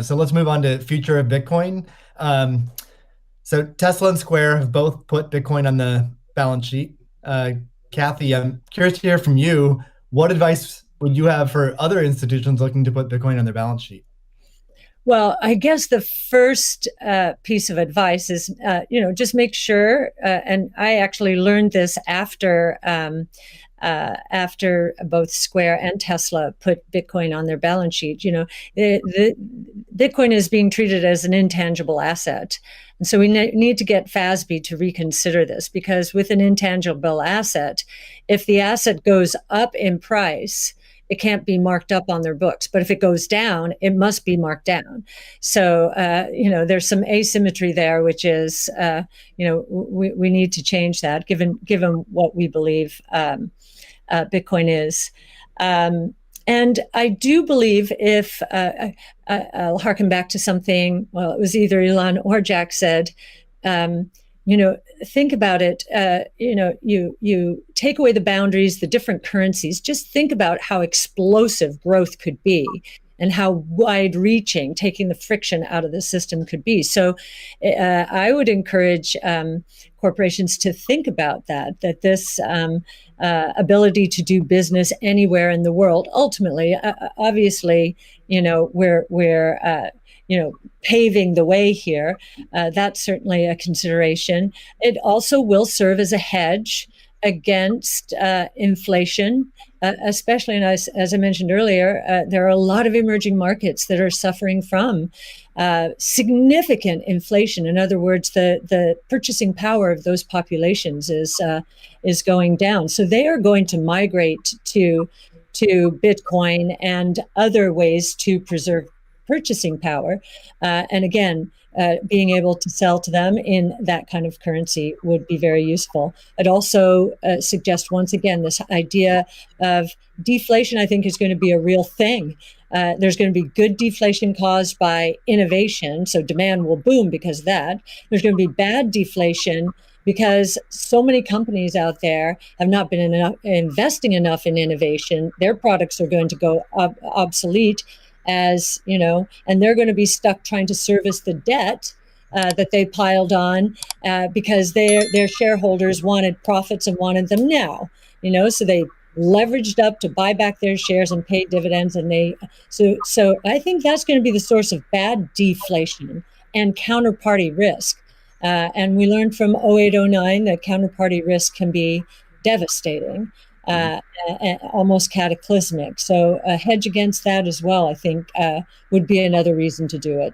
So let's move on to future of Bitcoin. Um, so Tesla and Square have both put Bitcoin on the balance sheet. Kathy, I'm curious to hear from you. What advice would you have for other institutions looking to put Bitcoin on their balance sheet? Well, I guess the first piece of advice is, just make sure. And I actually learned this after both Square and Tesla put Bitcoin on their balance sheet. The Bitcoin is being treated as an intangible asset. And so we need to get FASB to reconsider this because with an intangible asset, if the asset goes up in price, it can't be marked up on their books. But if it goes down, it must be marked down. So, there's some asymmetry there, which is, we need to change that given what we believe Bitcoin is. And I do believe if I'll harken back to something, well, it was either Elon or Jack said, um, think about it. You take away the boundaries, the different currencies. Just think about how explosive growth could be, and how wide-reaching taking the friction out of the system could be. So, I would encourage corporations to think about that this ability to do business anywhere in the world. Ultimately, obviously, we're paving the way here. That's certainly a consideration. It also will serve as a hedge against inflation, especially, and as I mentioned earlier, there are a lot of emerging markets that are suffering from significant inflation. In other words, the purchasing power of those populations is going down. So they are going to migrate to Bitcoin and other ways to preserve purchasing power. And again, being able to sell to them in that kind of currency would be very useful. I'd also suggest, once again, this idea of deflation, I think, is going to be a real thing. There's going to be good deflation caused by innovation, so demand will boom because of that. There's going to be bad deflation because so many companies out there have not been investing enough in innovation. Their products are going to go obsolete, as you know, and they're going to be stuck trying to service the debt that they piled on because their shareholders wanted profits and wanted them now. So they leveraged up to buy back their shares and pay dividends, and so I think that's going to be the source of bad deflation and counterparty risk. And we learned from 0809 that counterparty risk can be devastating. Uh, Almost cataclysmic. So a hedge against that as well, I think, would be another reason to do it.